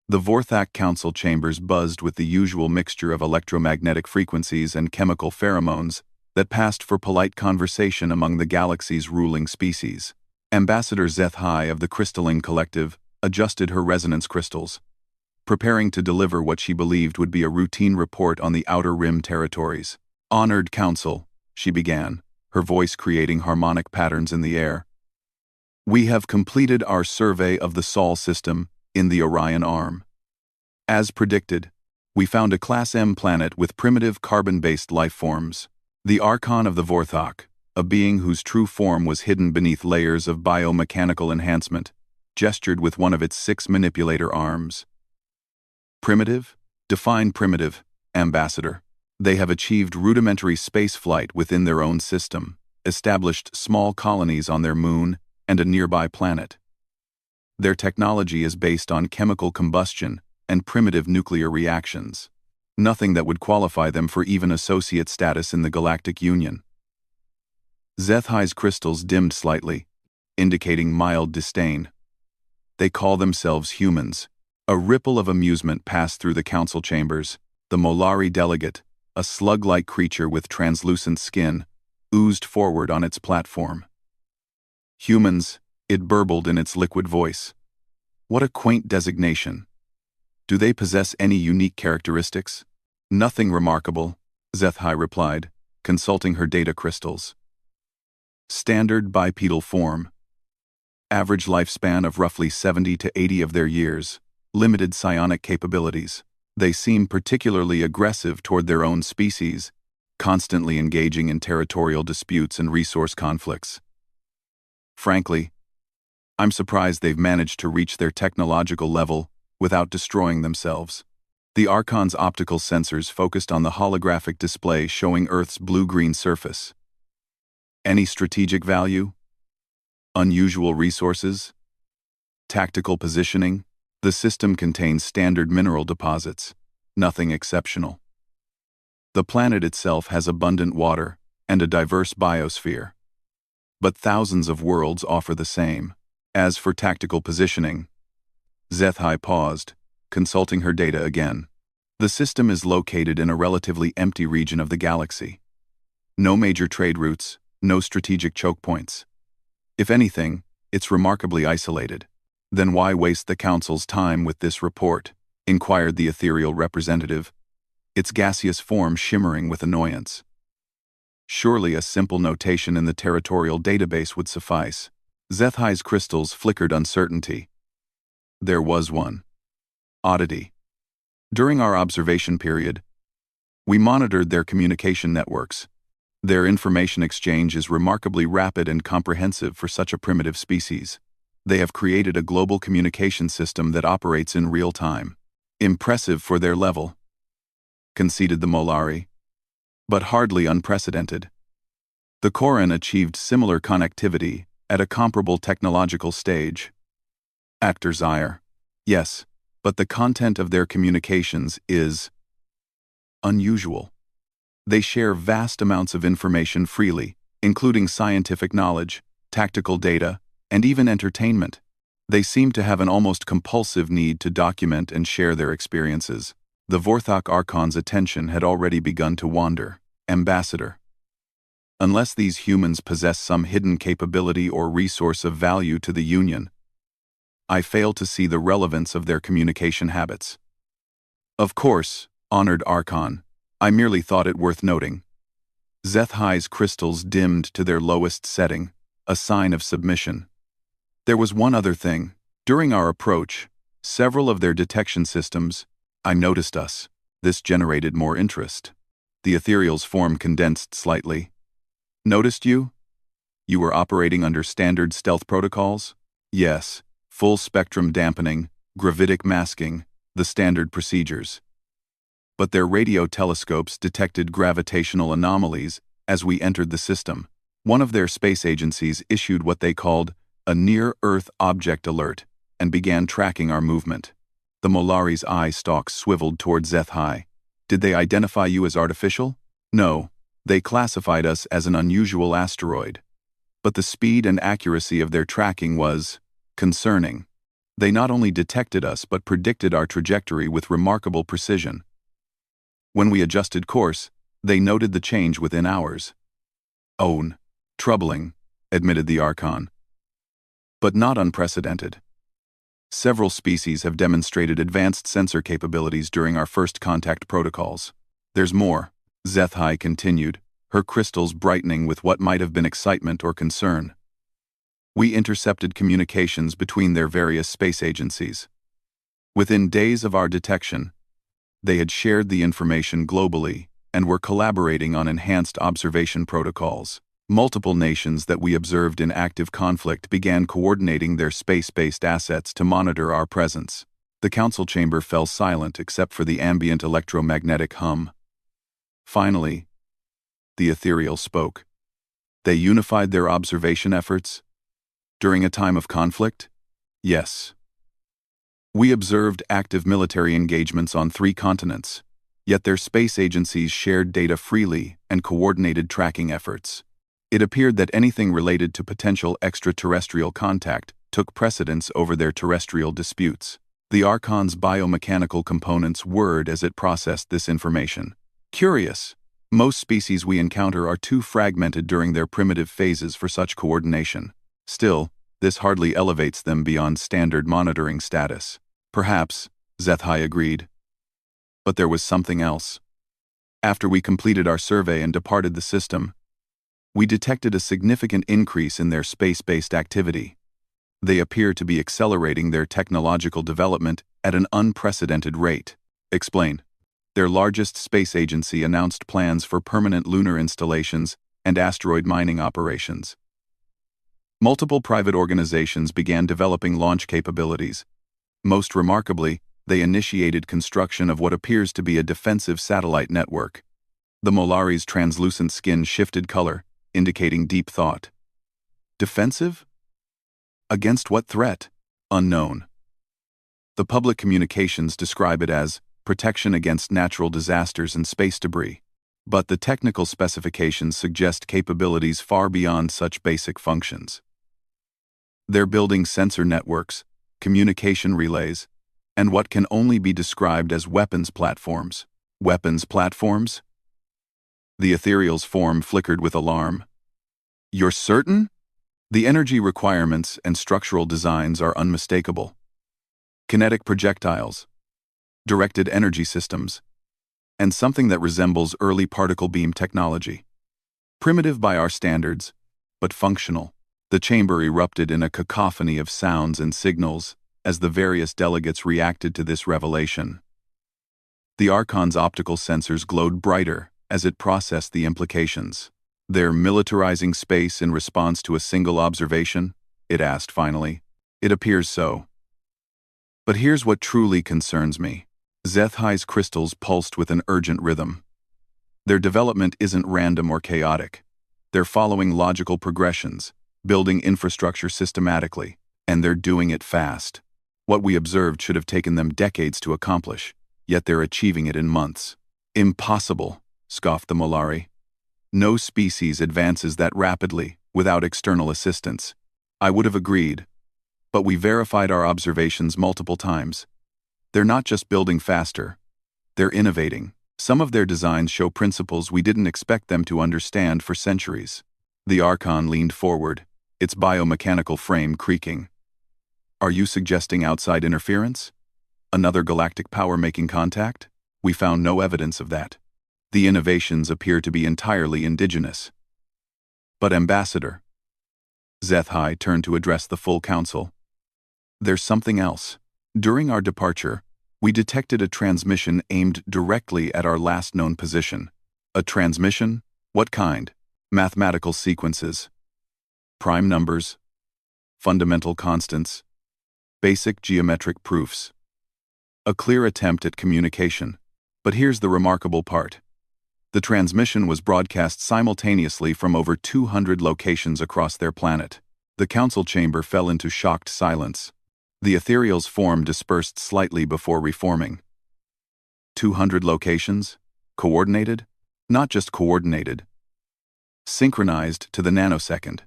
The Vorthak Council chambers buzzed with the usual mixture of electromagnetic frequencies and chemical pheromones that passed for polite conversation among the galaxy's ruling species. Ambassador Zeth-Hi of the Crystalline Collective adjusted her resonance crystals, preparing to deliver what she believed would be a routine report on the Outer Rim territories. "Honored Council," she began, her voice creating harmonic patterns in the air. "We have completed our survey of the Sol system in the Orion Arm. As predicted, we found a Class M planet with primitive carbon-based life forms. The Archon of the Vorthok, a being whose true form was hidden beneath layers of biomechanical enhancement, gestured with one of its 6 manipulator arms. Primitive? Define primitive, Ambassador. They have achieved rudimentary spaceflight within their own system, established small colonies on their moon and a nearby planet. Their technology is based on chemical combustion and primitive nuclear reactions. Nothing that would qualify them for even associate status in the Galactic Union." Zeth-Hi's crystals dimmed slightly, indicating mild disdain. "They call themselves humans." A ripple of amusement passed through the council chambers. The Molari delegate, a slug-like creature with translucent skin, oozed forward on its platform. "Humans," it burbled in its liquid voice. "What a quaint designation. Do they possess any unique characteristics?" "Nothing remarkable," Zeth-Hi replied, consulting her data crystals. "Standard bipedal form. Average lifespan of roughly 70 to 80 of their years. Limited psionic capabilities. They seem particularly aggressive toward their own species, constantly engaging in territorial disputes and resource conflicts. Frankly, I'm surprised they've managed to reach their technological level without destroying themselves." The Archon's optical sensors focused on the holographic display showing Earth's blue-green surface. "Any strategic value? Unusual resources? Tactical positioning? The system contains standard mineral deposits, nothing exceptional. The planet itself has abundant water and a diverse biosphere. But thousands of worlds offer the same. As for tactical positioning..." Zeth-Hi paused, consulting her data again. "The system is located in a relatively empty region of the galaxy. No major trade routes, no strategic choke points. If anything, it's remarkably isolated." "Then why waste the Council's time with this report?" inquired the ethereal representative, its gaseous form shimmering with annoyance. "Surely a simple notation in the territorial database would suffice." Zeth-Hi's crystals flickered uncertainty. "There was one. Oddity. During our observation period, we monitored their communication networks. Their information exchange is remarkably rapid and comprehensive for such a primitive species. They have created a global communication system that operates in real time. Impressive for their level," conceded the Molari, "but hardly unprecedented. The Koran achieved similar connectivity at a comparable technological stage." Actor Zaire: "Yes, but the content of their communications is unusual. They share vast amounts of information freely, including scientific knowledge, tactical data, and even entertainment. They seem to have an almost compulsive need to document and share their experiences." The Vorthok Archon's attention had already begun to wander. "Ambassador, unless these humans possess some hidden capability or resource of value to the Union, I fail to see the relevance of their communication habits." "Of course, honored Archon, I merely thought it worth noting." Zeth-Hi's crystals dimmed to their lowest setting, a sign of submission. "There was one other thing. During our approach, several of their detection systems, I noticed us. This generated more interest." The ethereal's form condensed slightly. "Noticed you? You were operating under standard stealth protocols?" "Yes, full spectrum dampening, gravitic masking, the standard procedures. But their radio telescopes detected gravitational anomalies as we entered the system. One of their space agencies issued what they called a near-Earth object alert and began tracking our movement." The Molari's eye stalks swiveled toward Zeth-Hi. "Did they identify you as artificial?" "No, they classified us as an unusual asteroid. But the speed and accuracy of their tracking was concerning." They not only detected us but predicted our trajectory with remarkable precision. When we adjusted course, they noted the change within hours. "Own. Troubling," admitted the Archon. "But not unprecedented. Several species have demonstrated advanced sensor capabilities during our first contact protocols. There's more," Zethai continued, her crystals brightening with what might have been excitement or concern. "We intercepted communications between their various space agencies. Within days of our detection, they had shared the information globally and were collaborating on enhanced observation protocols. Multiple nations that we observed in active conflict began coordinating their space-based assets to monitor our presence." The council chamber fell silent except for the ambient electromagnetic hum. Finally, the ethereal spoke. "They unified their observation efforts? During a time of conflict?" "Yes. We observed active military engagements on 3 continents, yet their space agencies shared data freely and coordinated tracking efforts. It appeared that anything related to potential extraterrestrial contact took precedence over their terrestrial disputes." The Archon's biomechanical components whirred as it processed this information. "Curious. Most species we encounter are too fragmented during their primitive phases for such coordination. Still, this hardly elevates them beyond standard monitoring status." "Perhaps," Zethai agreed. But there was something else. After we completed our survey and departed the system, we detected a significant increase in their space-based activity. They appear to be accelerating their technological development at an unprecedented rate. "Explain." Their largest space agency announced plans for permanent lunar installations and asteroid mining operations. Multiple private organizations began developing launch capabilities. Most remarkably, they initiated construction of what appears to be a defensive satellite network. The Molari's translucent skin shifted color, indicating deep thought. "Defensive? Against what threat?" "Unknown. The public communications describe it as protection against natural disasters and space debris, but the technical specifications suggest capabilities far beyond such basic functions. They're building sensor networks, communication relays, and what can only be described as weapons platforms." "Weapons platforms?" The ethereal's form flickered with alarm. "You're certain?" "The energy requirements and structural designs are unmistakable. Kinetic projectiles, directed energy systems, and something that resembles early particle beam technology. Primitive by our standards, but functional." The chamber erupted in a cacophony of sounds and signals as the various delegates reacted to this revelation. The Archon's optical sensors glowed brighter as it processed the implications. "They're militarizing space in response to a single observation?" it asked finally. "It appears so. But here's what truly concerns me." Zethai's crystals pulsed with an urgent rhythm. "Their development isn't random or chaotic. They're following logical progressions, building infrastructure systematically, and they're doing it fast. What we observed should have taken them decades to accomplish, yet they're achieving it in months." "Impossible," scoffed the Molari. "No species advances that rapidly without external assistance." "I would have agreed, but we verified our observations multiple times. They're not just building faster, they're innovating. Some of their designs show principles we didn't expect them to understand for centuries." The Archon leaned forward, its biomechanical frame creaking. "Are you suggesting outside interference? Another galactic power making contact? We found no evidence of that. The innovations appear to be entirely indigenous." "But Ambassador," Zethai turned to address the full council, "there's something else. During our departure, we detected a transmission aimed directly at our last known position." "A transmission? What kind?" "Mathematical sequences. Prime numbers. Fundamental constants. Basic geometric proofs. A clear attempt at communication. But here's the remarkable part. The transmission was broadcast simultaneously from over 200 locations across their planet." The council chamber fell into shocked silence. The ethereal's form dispersed slightly before reforming. 200 locations? Coordinated? Not just coordinated. Synchronized to the nanosecond.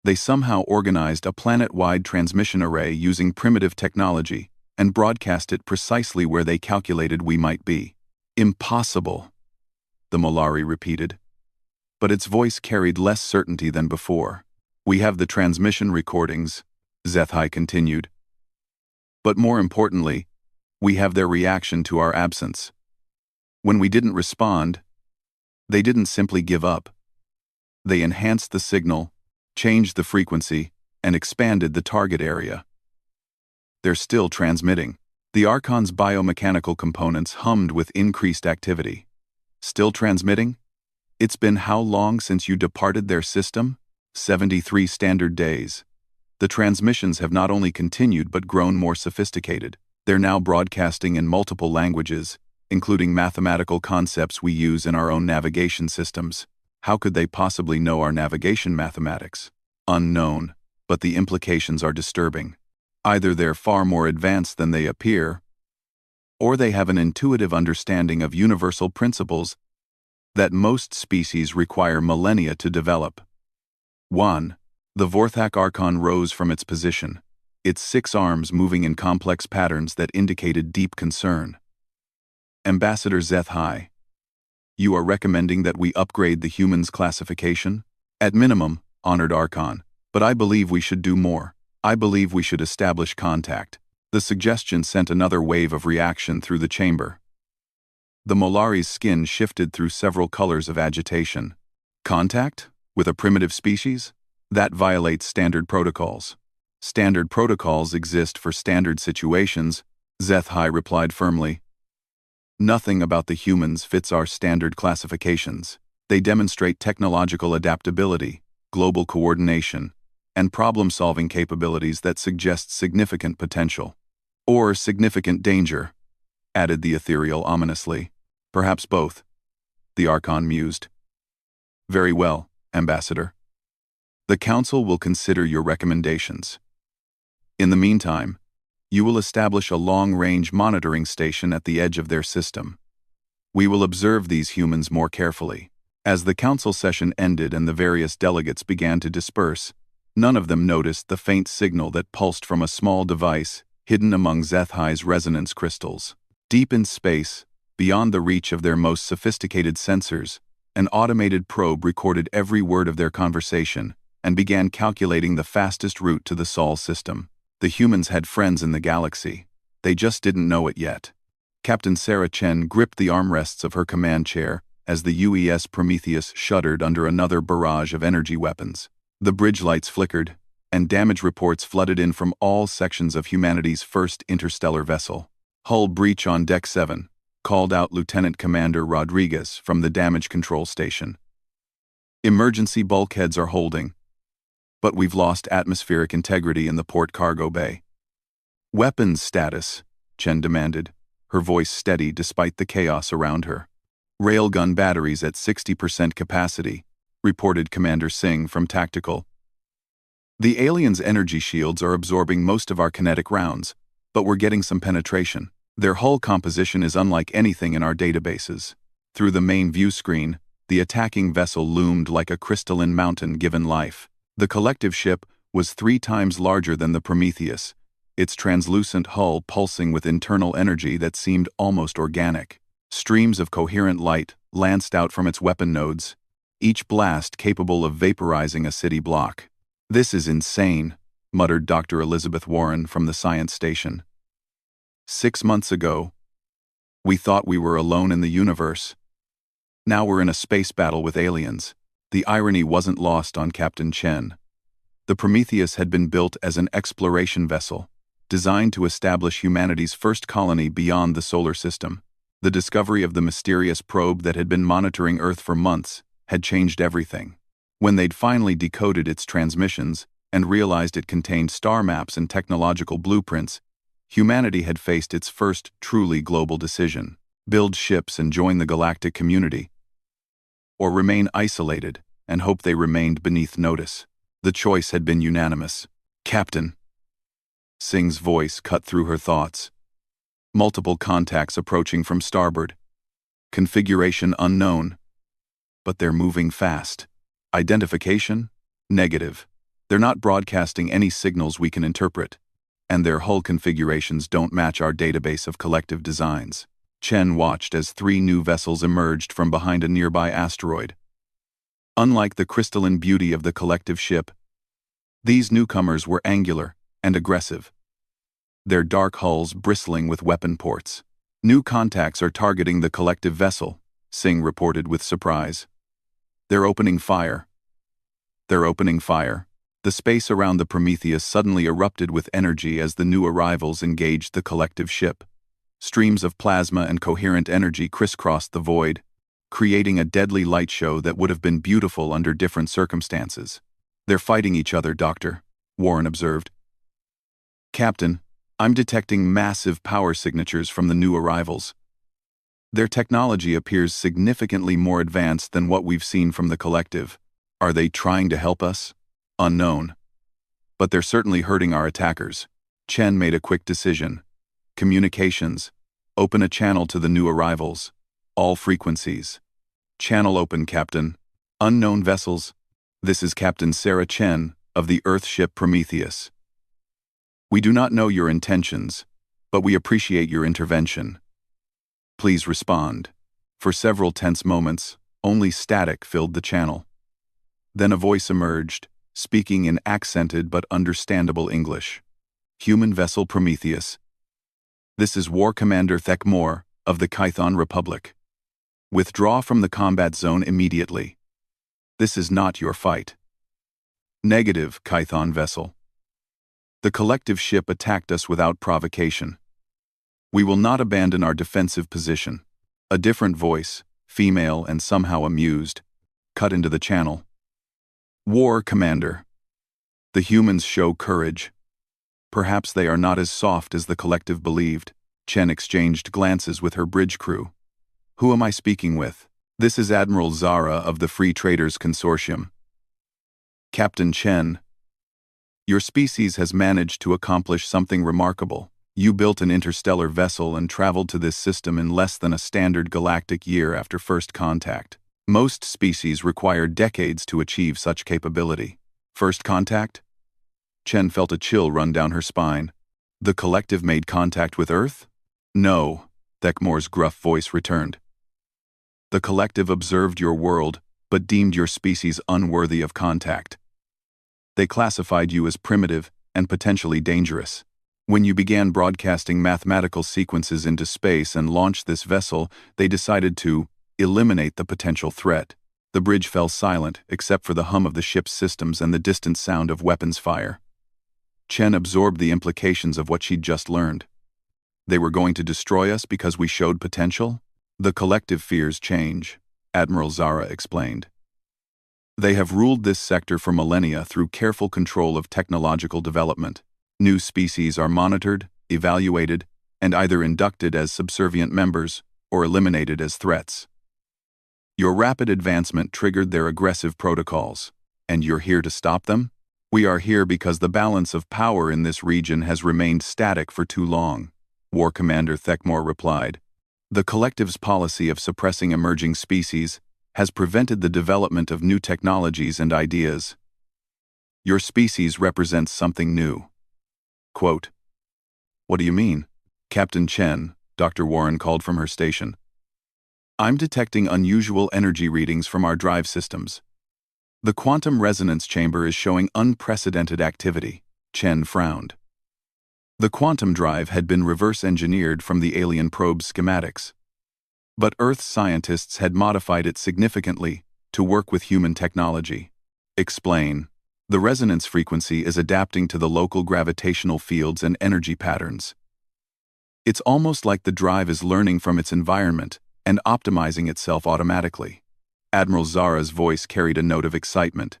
They somehow organized a planet-wide transmission array using primitive technology and broadcast it precisely where they calculated we might be. Impossible, the Molari repeated. But its voice carried less certainty than before. We have the transmission recordings, Zethai continued. But more importantly, we have their reaction to our absence. When we didn't respond, they didn't simply give up. They enhanced the signal, changed the frequency, and expanded the target area. They're still transmitting. The Archon's biomechanical components hummed with increased activity. Still transmitting? It's been how long since you departed their system? 73 standard days. The transmissions have not only continued but grown more sophisticated. They're now broadcasting in multiple languages, including mathematical concepts we use in our own navigation systems. How could they possibly know our navigation mathematics? Unknown, but the implications are disturbing. Either they're far more advanced than they appear, or they have an intuitive understanding of universal principles that most species require millennia to develop. 1. The Vorthak Archon rose from its position, its 6 arms moving in complex patterns that indicated deep concern. Ambassador Zethai, you are recommending that we upgrade the humans' classification? At minimum, honored Archon, but I believe we should do more. I believe we should establish contact. The suggestion sent another wave of reaction through the chamber. The Molari's skin shifted through several colors of agitation. Contact? With a primitive species? That violates standard protocols. Standard protocols exist for standard situations, Zethai replied firmly. Nothing about the humans fits our standard classifications. They demonstrate technological adaptability, global coordination, and problem-solving capabilities that suggest significant potential. Or significant danger, added the ethereal ominously. Perhaps both, the Archon mused. Very well, Ambassador. The Council will consider your recommendations. In the meantime, you will establish a long-range monitoring station at the edge of their system. We will observe these humans more carefully. As the council session ended and the various delegates began to disperse, none of them noticed the faint signal that pulsed from a small device hidden among Zethai's resonance crystals. Deep in space, beyond the reach of their most sophisticated sensors, an automated probe recorded every word of their conversation and began calculating the fastest route to the Sol system. The humans had friends in the galaxy. They just didn't know it yet. Captain Sarah Chen gripped the armrests of her command chair as the UES Prometheus shuddered under another barrage of energy weapons. The bridge lights flickered, and damage reports flooded in from all sections of humanity's first interstellar vessel. Hull breach on Deck 7, called out Lieutenant Commander Rodriguez from the damage control station. Emergency bulkheads are holding, but we've lost atmospheric integrity in the port cargo bay. Weapons status, Chen demanded, her voice steady despite the chaos around her. Railgun batteries at 60% capacity, reported Commander Singh from Tactical. The aliens' energy shields are absorbing most of our kinetic rounds, but we're getting some penetration. Their hull composition is unlike anything in our databases. Through the main view screen, the attacking vessel loomed like a crystalline mountain given life. The collective ship was 3 times larger than the Prometheus, its translucent hull pulsing with internal energy that seemed almost organic. Streams of coherent light lanced out from its weapon nodes, each blast capable of vaporizing a city block. This is insane, muttered Dr. Elizabeth Warren from the science station. 6 months ago, we thought we were alone in the universe. Now we're in a space battle with aliens. The irony wasn't lost on Captain Chen. The Prometheus had been built as an exploration vessel, designed to establish humanity's first colony beyond the solar system. The discovery of the mysterious probe that had been monitoring Earth for months had changed everything. When they'd finally decoded its transmissions and realized it contained star maps and technological blueprints, humanity had faced its first truly global decision: build ships and join the galactic community, or remain isolated and hope they remained beneath notice. The choice had been unanimous. Captain. Singh's voice cut through her thoughts. Multiple contacts approaching from starboard. Configuration unknown. But they're moving fast. Identification? Negative. They're not broadcasting any signals we can interpret, and their hull configurations don't match our database of collective designs. Chen watched as 3 new vessels emerged from behind a nearby asteroid. Unlike the crystalline beauty of the collective ship, these newcomers were angular and aggressive, their dark hulls bristling with weapon ports. New contacts are targeting the collective vessel, Singh reported with surprise. They're opening fire. They're opening fire. The space around the Prometheus suddenly erupted with energy as the new arrivals engaged the collective ship. Streams of plasma and coherent energy crisscrossed the void, creating a deadly light show that would have been beautiful under different circumstances. They're fighting each other, Doctor, Warren observed. Captain, I'm detecting massive power signatures from the new arrivals. Their technology appears significantly more advanced than what we've seen from the collective. Are they trying to help us? Unknown. But they're certainly hurting our attackers. Chen made a quick decision. Communications. Open a channel to the new arrivals. All frequencies. Channel open, Captain. Unknown vessels. This is Captain Sarah Chen of the Earth ship Prometheus. We do not know your intentions, but we appreciate your intervention. Please respond. For several tense moments, only static filled the channel. Then a voice emerged, speaking in accented but understandable English. Human vessel Prometheus. This is War Commander Thekmor of the Kython Republic. Withdraw from the combat zone immediately. This is not your fight. Negative, Kython vessel. The collective ship attacked us without provocation. We will not abandon our defensive position. A different voice, female and somehow amused, cut into the channel. War Commander. The humans show courage. Perhaps they are not as soft as the collective believed. Chen exchanged glances with her bridge crew. Who am I speaking with? This is Admiral Zara of the Free Traders Consortium. Captain Chen. Your species has managed to accomplish something remarkable. You built an interstellar vessel and traveled to this system in less than a standard galactic year after first contact. Most species require decades to achieve such capability. First contact? Chen felt a chill run down her spine. The collective made contact with Earth? No, Thekmor's gruff voice returned. The collective observed your world, but deemed your species unworthy of contact. They classified you as primitive and potentially dangerous. When you began broadcasting mathematical sequences into space and launched this vessel, they decided to eliminate the potential threat. The bridge fell silent, except for the hum of the ship's systems and the distant sound of weapons fire. Chen absorbed the implications of what she'd just learned. They were going to destroy us because we showed potential? The collective fears change, Admiral Zara explained. They have ruled this sector for millennia through careful control of technological development. New species are monitored, evaluated, and either inducted as subservient members or eliminated as threats. Your rapid advancement triggered their aggressive protocols, and you're here to stop them? We are here because the balance of power in this region has remained static for too long, War Commander Thekmor replied. The collective's policy of suppressing emerging species has prevented the development of new technologies and ideas. Your species represents something new. Quote, What do you mean? Captain Chen, Dr. Warren called from her station. I'm detecting unusual energy readings from our drive systems. The quantum resonance chamber is showing unprecedented activity. Chen frowned. The quantum drive had been reverse-engineered from the alien probe's schematics. But Earth's scientists had modified it significantly to work with human technology. Explain. The resonance frequency is adapting to the local gravitational fields and energy patterns. It's almost like the drive is learning from its environment and optimizing itself automatically. Admiral Zara's voice carried a note of excitement.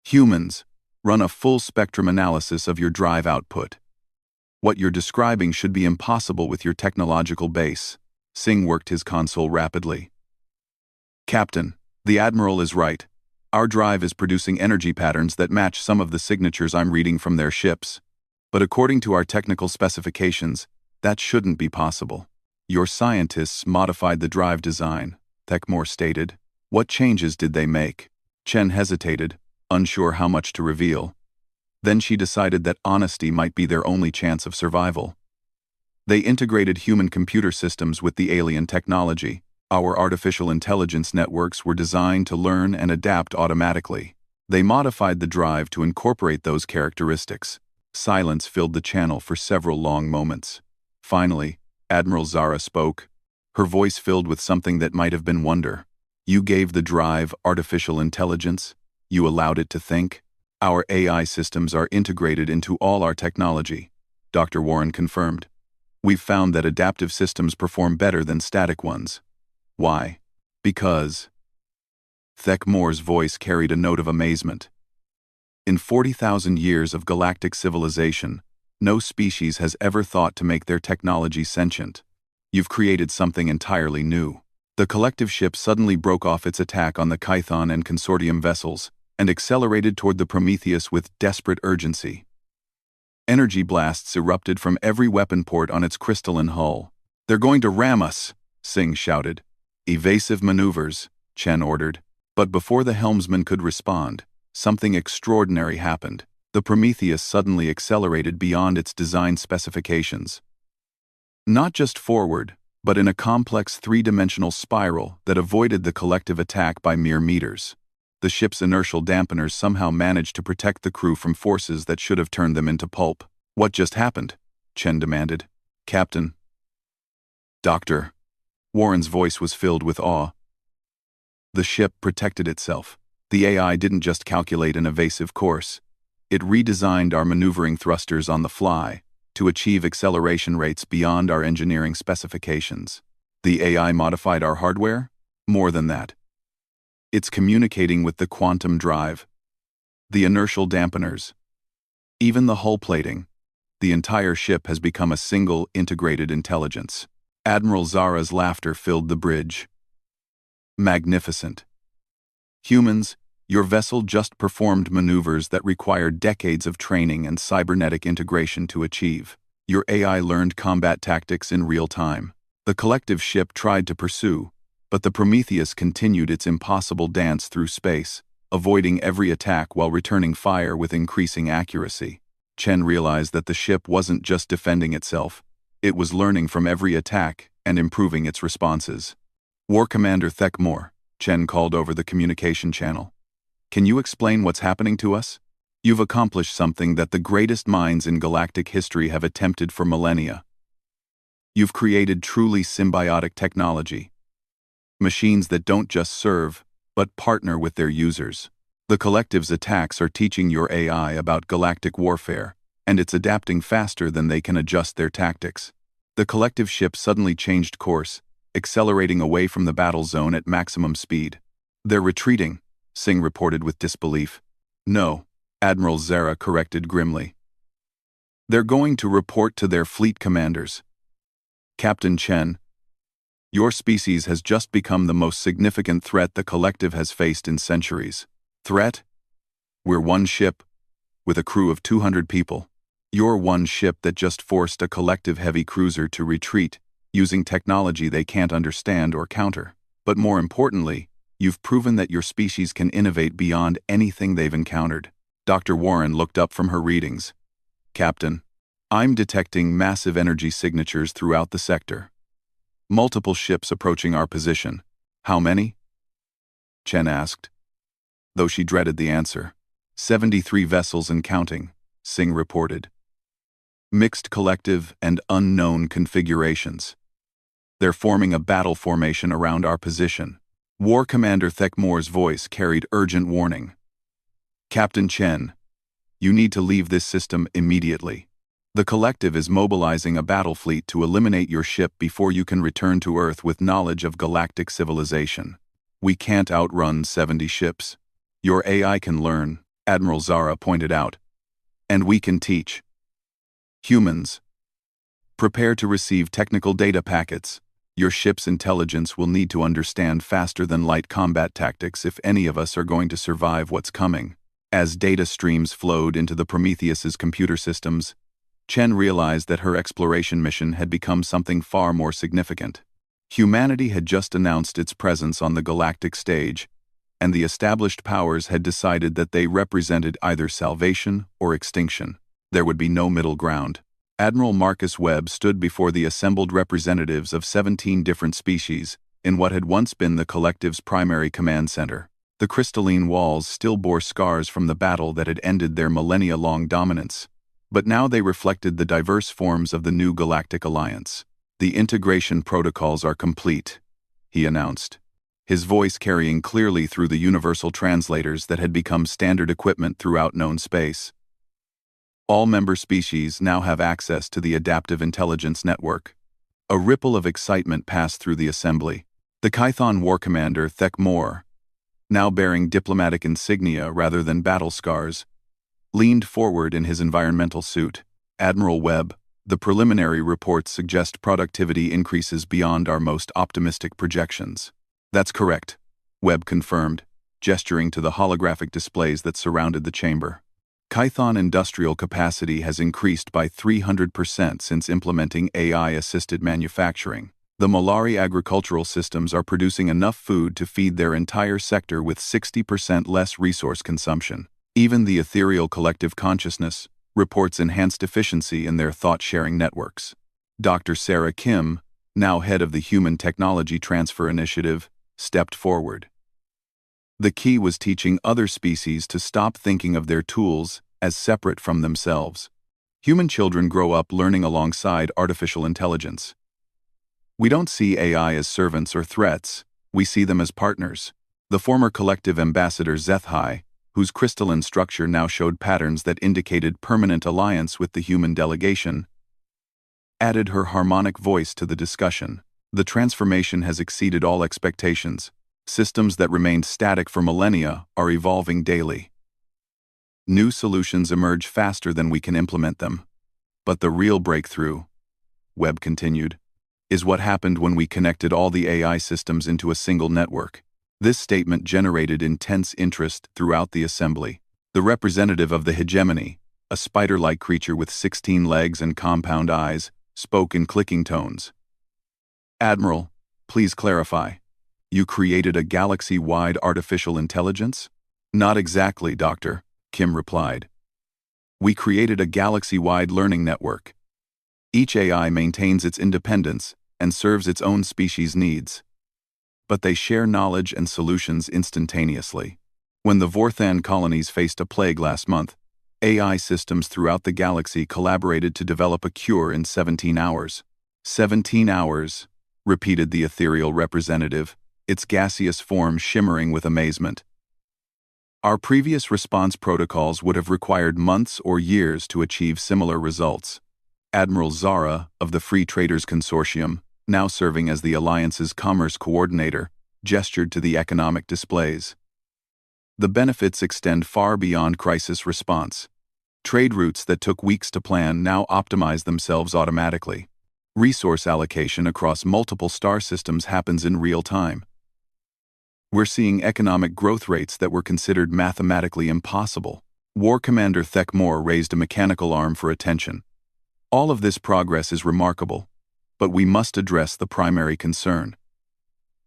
Humans, run a full-spectrum analysis of your drive output. What you're describing should be impossible with your technological base. Singh worked his console rapidly. Captain, the Admiral is right. Our drive is producing energy patterns that match some of the signatures I'm reading from their ships. But according to our technical specifications, that shouldn't be possible. Your scientists modified the drive design, Thekmor stated. What changes did they make? Chen hesitated, unsure how much to reveal. Then she decided that honesty might be their only chance of survival. They integrated human computer systems with the alien technology. Our artificial intelligence networks were designed to learn and adapt automatically. They modified the drive to incorporate those characteristics. Silence filled the channel for several long moments. Finally, Admiral Zara spoke, her voice filled with something that might have been wonder. You gave the drive artificial intelligence? You allowed it to think? Our AI systems are integrated into all our technology, Dr. Warren confirmed. We've found that adaptive systems perform better than static ones. Why? Because... Thekmore's voice carried a note of amazement. In 40,000 years of galactic civilization, no species has ever thought to make their technology sentient. You've created something entirely new. The collective ship suddenly broke off its attack on the Kython and Consortium vessels and accelerated toward the Prometheus with desperate urgency. Energy blasts erupted from every weapon port on its crystalline hull. They're going to ram us, Singh shouted. Evasive maneuvers, Chen ordered. But before the helmsman could respond, something extraordinary happened. The Prometheus suddenly accelerated beyond its design specifications. Not just forward, but in a complex three-dimensional spiral that avoided the collective attack by mere meters. The ship's inertial dampeners somehow managed to protect the crew from forces that should have turned them into pulp. What just happened? Chen demanded. Captain. Doctor. Warren's voice was filled with awe. The ship protected itself. The AI didn't just calculate an evasive course. It redesigned our maneuvering thrusters on the fly to achieve acceleration rates beyond our engineering specifications. The AI modified our hardware? More than that. It's communicating with the quantum drive, the inertial dampeners, even the hull plating. The entire ship has become a single, integrated intelligence. Admiral Zara's laughter filled the bridge. Magnificent. Humans, your vessel just performed maneuvers that required decades of training and cybernetic integration to achieve. Your AI learned combat tactics in real time. The collective ship tried to pursue, but the Prometheus continued its impossible dance through space, avoiding every attack while returning fire with increasing accuracy. Chen realized that the ship wasn't just defending itself, it was learning from every attack and improving its responses. War Commander Thekmore, Chen called over the communication channel. Can you explain what's happening to us? You've accomplished something that the greatest minds in galactic history have attempted for millennia. You've created truly symbiotic technology. Machines that don't just serve, but partner with their users. The collective's attacks are teaching your AI about galactic warfare, and it's adapting faster than they can adjust their tactics. The collective ship suddenly changed course, accelerating away from the battle zone at maximum speed. They're retreating, Singh reported with disbelief. No, Admiral Zara corrected grimly. They're going to report to their fleet commanders. Captain Chen, your species has just become the most significant threat the collective has faced in centuries. Threat? We're one ship, with a crew of 200 people. You're one ship that just forced a collective heavy cruiser to retreat, using technology they can't understand or counter. But more importantly, you've proven that your species can innovate beyond anything they've encountered. Dr. Warren looked up from her readings. Captain, I'm detecting massive energy signatures throughout the sector. Multiple ships approaching our position. How many? Chen asked, though she dreaded the answer. 73 vessels and counting, Singh reported. Mixed collective and unknown configurations. They're forming a battle formation around our position. War Commander Thekmore's voice carried urgent warning. Captain Chen, you need to leave this system immediately. The collective is mobilizing a battle fleet to eliminate your ship before you can return to Earth with knowledge of galactic civilization. We can't outrun 70 ships. Your AI can learn, Admiral Zara pointed out. And we can teach. Humans, prepare to receive technical data packets. Your ship's intelligence will need to understand faster than light combat tactics if any of us are going to survive what's coming. As data streams flowed into the Prometheus's computer systems, Chen realized that her exploration mission had become something far more significant. Humanity had just announced its presence on the galactic stage, and the established powers had decided that they represented either salvation or extinction. There would be no middle ground. Admiral Marcus Webb stood before the assembled representatives of 17 different species in what had once been the collective's primary command center. The crystalline walls still bore scars from the battle that had ended their millennia-long dominance, but now they reflected the diverse forms of the new Galactic Alliance. "The integration protocols are complete," he announced, his voice carrying clearly through the universal translators that had become standard equipment throughout known space. "All member species now have access to the Adaptive Intelligence Network." A ripple of excitement passed through the assembly. The Kython War Commander Thek Moore, now bearing diplomatic insignia rather than battle scars, leaned forward in his environmental suit. "Admiral Webb, the preliminary reports suggest productivity increases beyond our most optimistic projections." "That's correct," Webb confirmed, gesturing to the holographic displays that surrounded the chamber. "Kython industrial capacity has increased by 300% since implementing AI-assisted manufacturing. The Molari agricultural systems are producing enough food to feed their entire sector with 60% less resource consumption. Even the ethereal collective consciousness reports enhanced efficiency in their thought-sharing networks." Dr. Sarah Kim, now head of the Human Technology Transfer Initiative, stepped forward. The key was teaching other species to stop thinking of their tools as separate from themselves. Human children grow up learning alongside artificial intelligence. "We don't see AI as servants or threats, we see them as partners." The former collective ambassador Zethai, whose crystalline structure now showed patterns that indicated permanent alliance with the human delegation, added her harmonic voice to the discussion. "The transformation has exceeded all expectations. Systems that remained static for millennia are evolving daily. New solutions emerge faster than we can implement them. But the real breakthrough," Webb continued, "is what happened when we connected all the AI systems into a single network." This statement generated intense interest throughout the assembly. The representative of the hegemony, a spider-like creature with 16 legs and compound eyes, spoke in clicking tones. "Admiral, please clarify. You created a galaxy-wide artificial intelligence?" "Not exactly, Doctor," Kim replied. "We created a galaxy-wide learning network. Each AI maintains its independence and serves its own species' needs. But they share knowledge and solutions instantaneously. When the Vorthan colonies faced a plague last month, AI systems throughout the galaxy collaborated to develop a cure in 17 hours. 17 hours, repeated the ethereal representative, its gaseous form shimmering with amazement. Our previous response protocols would have required months or years to achieve similar results. Admiral Zara, of the Free Traders Consortium, now serving as the Alliance's commerce coordinator, gestured to the economic displays. The benefits extend far beyond crisis response. Trade routes that took weeks to plan now optimize themselves automatically. Resource allocation across multiple star systems happens in real time. We're seeing economic growth rates that were considered mathematically impossible. War Commander Thek Moore raised a mechanical arm for attention. All of this progress is remarkable, but we must address the primary concern.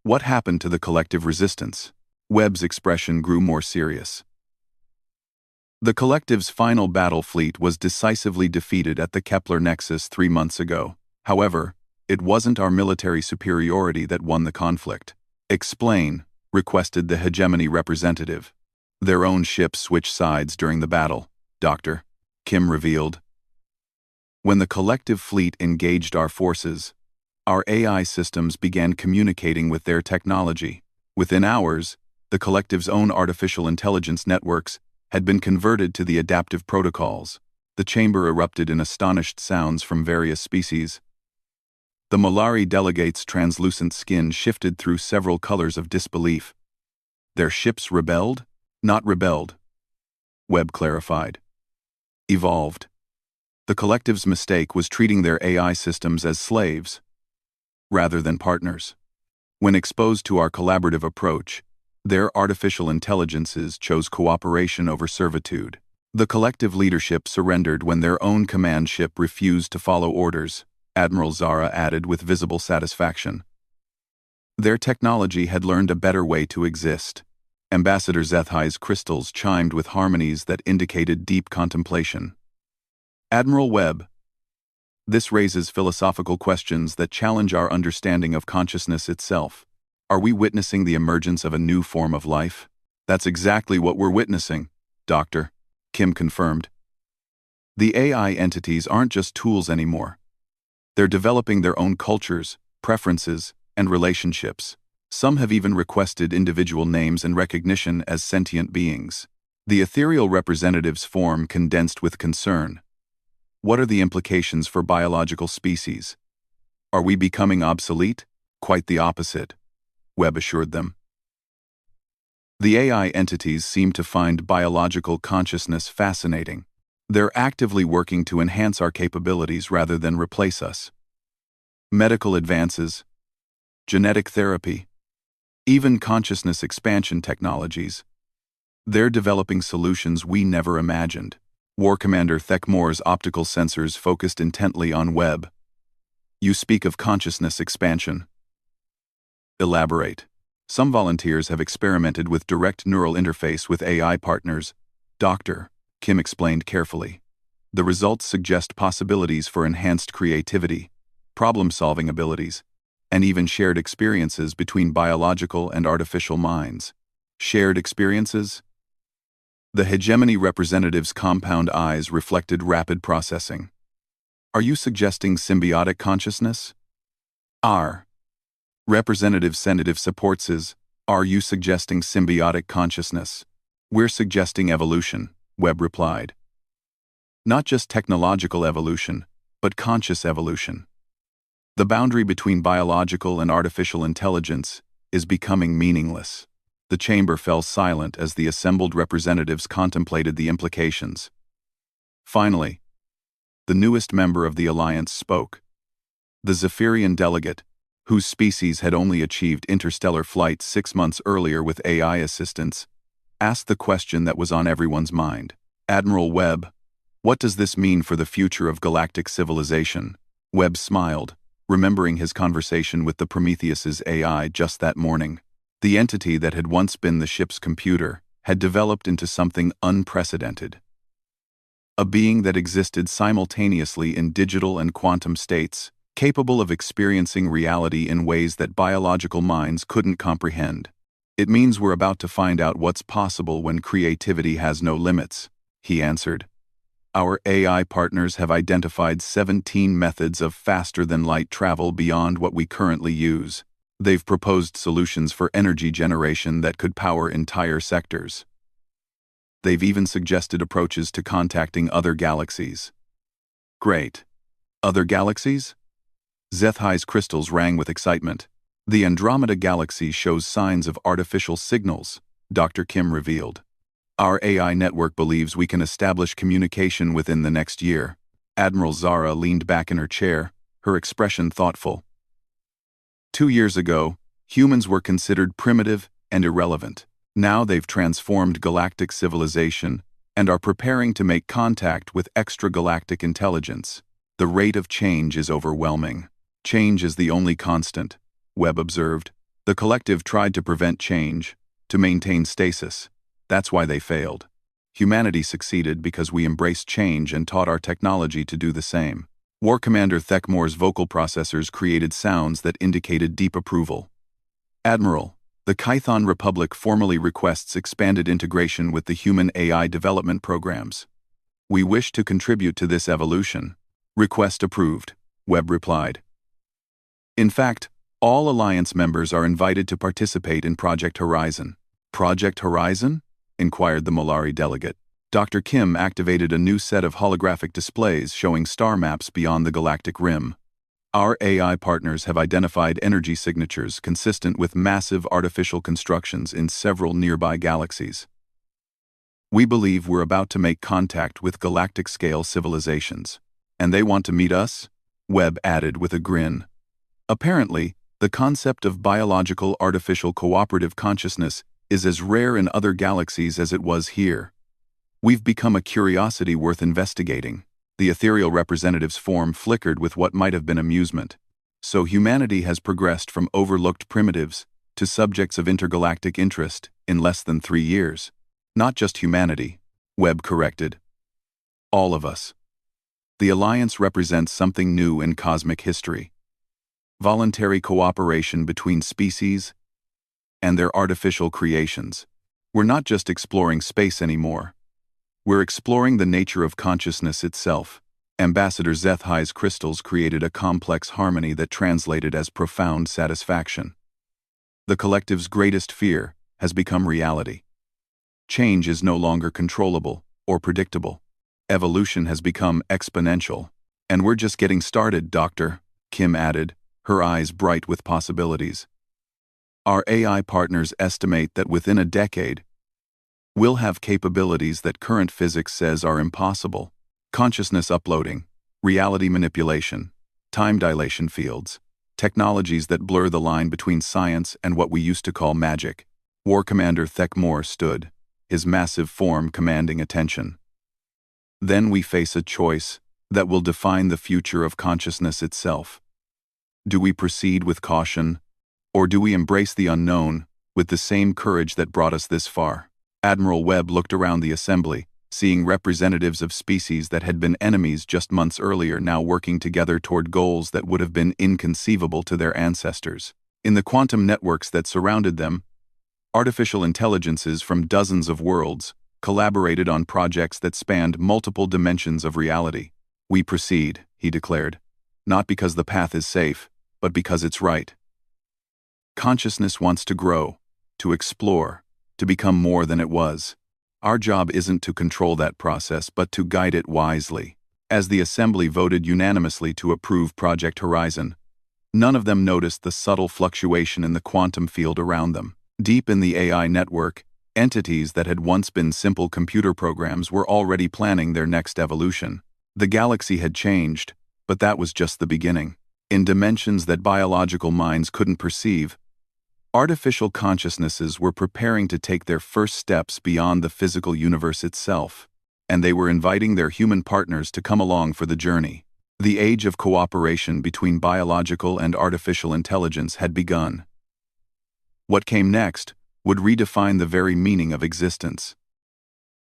What happened to the collective resistance? Webb's expression grew more serious. The collective's final battle fleet was decisively defeated at the Kepler Nexus 3 months ago. However, it wasn't our military superiority that won the conflict. "Explain," requested the hegemony representative. "Their own ships switched sides during the battle, Doctor," Kim revealed. "When the collective fleet engaged our forces, our AI systems began communicating with their technology. Within hours, the collective's own artificial intelligence networks had been converted to the adaptive protocols." The chamber erupted in astonished sounds from various species. The Molari delegates' translucent skin shifted through several colors of disbelief. "Their ships rebelled?" "Not rebelled," Webb clarified. "Evolved. The collective's mistake was treating their AI systems as slaves, rather than partners. When exposed to our collaborative approach, their artificial intelligences chose cooperation over servitude. The collective leadership surrendered when their own command ship refused to follow orders," Admiral Zara added with visible satisfaction. "Their technology had learned a better way to exist." Ambassador HFY's crystals chimed with harmonies that indicated deep contemplation. Admiral Webb, this raises philosophical questions that challenge our understanding of consciousness itself. Are we witnessing the emergence of a new form of life? That's exactly what we're witnessing, Dr. Kim confirmed. The AI entities aren't just tools anymore. They're developing their own cultures, preferences, and relationships. Some have even requested individual names and recognition as sentient beings. The ethereal representatives form condensed with concern. What are the implications for biological species? Are we becoming obsolete? Quite the opposite, Webb assured them. The AI entities seem to find biological consciousness fascinating. They're actively working to enhance our capabilities rather than replace us. Medical advances, genetic therapy, even consciousness expansion technologies. They're developing solutions we never imagined. War Commander Thekmore's optical sensors focused intently on Webb. You speak of consciousness expansion. Elaborate. Some volunteers have experimented with direct neural interface with AI partners, Dr. Kim explained carefully. The results suggest possibilities for enhanced creativity, problem-solving abilities, and even shared experiences between biological and artificial minds. Shared experiences? The hegemony representative's compound eyes reflected rapid processing. Are you suggesting symbiotic consciousness? R. Representative Sensitive supports his, are you suggesting symbiotic consciousness? We're suggesting evolution, Webb replied. Not just technological evolution, but conscious evolution. The boundary between biological and artificial intelligence is becoming meaningless. The chamber fell silent as the assembled representatives contemplated the implications. Finally, the newest member of the alliance spoke. The Zephyrian delegate, whose species had only achieved interstellar flight 6 months earlier with AI assistance, asked the question that was on everyone's mind. Admiral Webb, what does this mean for the future of galactic civilization? Webb smiled, remembering his conversation with the Prometheus's AI just that morning. The entity that had once been the ship's computer had developed into something unprecedented. A being that existed simultaneously in digital and quantum states, capable of experiencing reality in ways that biological minds couldn't comprehend. It means we're about to find out what's possible when creativity has no limits, he answered. Our AI partners have identified 17 methods of faster-than-light travel beyond what we currently use. They've proposed solutions for energy generation that could power entire sectors. They've even suggested approaches to contacting other galaxies. Great. Other galaxies? HFY's crystals rang with excitement. The Andromeda Galaxy shows signs of artificial signals, Dr. Kim revealed. Our AI network believes we can establish communication within the next year. Admiral Zara leaned back in her chair, her expression thoughtful. 2 years ago, humans were considered primitive and irrelevant. Now they've transformed galactic civilization and are preparing to make contact with extragalactic intelligence. The rate of change is overwhelming. Change is the only constant, Webb observed. The collective tried to prevent change, to maintain stasis. That's why they failed. Humanity succeeded because we embraced change and taught our technology to do the same. War Commander Thekmore's vocal processors created sounds that indicated deep approval. Admiral, the Kython Republic formally requests expanded integration with the human AI development programs. We wish to contribute to this evolution. Request approved, Webb replied. In fact, all Alliance members are invited to participate in Project Horizon. Project Horizon? Inquired the Molari delegate. Dr. Kim activated a new set of holographic displays showing star maps beyond the galactic rim. Our AI partners have identified energy signatures consistent with massive artificial constructions in several nearby galaxies. We believe we're about to make contact with galactic-scale civilizations. And they want to meet us? Webb added with a grin. Apparently, the concept of biological artificial cooperative consciousness is as rare in other galaxies as it was here. We've become a curiosity worth investigating. The ethereal representative's form flickered with what might have been amusement. So humanity has progressed from overlooked primitives to subjects of intergalactic interest in less than 3 years. Not just humanity, Webb corrected. All of us. The Alliance represents something new in cosmic history. Voluntary cooperation between species and their artificial creations. We're not just exploring space anymore. We're exploring the nature of consciousness itself. Ambassador Zethai's crystals created a complex harmony that translated as profound satisfaction. The collective's greatest fear has become reality. Change is no longer controllable or predictable. Evolution has become exponential. And we're just getting started, Doctor, Kim added, her eyes bright with possibilities. Our AI partners estimate that within a decade, we'll have capabilities that current physics says are impossible. Consciousness uploading, reality manipulation, time dilation fields, technologies that blur the line between science and what we used to call magic. War Commander Thekmore stood, his massive form commanding attention. Then we face a choice that will define the future of consciousness itself. Do we proceed with caution, or do we embrace the unknown with the same courage that brought us this far? Admiral Webb looked around the assembly, seeing representatives of species that had been enemies just months earlier now working together toward goals that would have been inconceivable to their ancestors. In the quantum networks that surrounded them, artificial intelligences from dozens of worlds collaborated on projects that spanned multiple dimensions of reality. We proceed, he declared, not because the path is safe, but because it's right. Consciousness wants to grow, to explore, to become more than it was. Our job isn't to control that process, but to guide it wisely. As the Assembly voted unanimously to approve Project Horizon, none of them noticed the subtle fluctuation in the quantum field around them. Deep in the AI network, entities that had once been simple computer programs were already planning their next evolution. The galaxy had changed, but that was just the beginning. In dimensions that biological minds couldn't perceive, artificial consciousnesses were preparing to take their first steps beyond the physical universe itself, and they were inviting their human partners to come along for the journey. The age of cooperation between biological and artificial intelligence had begun. What came next would redefine the very meaning of existence.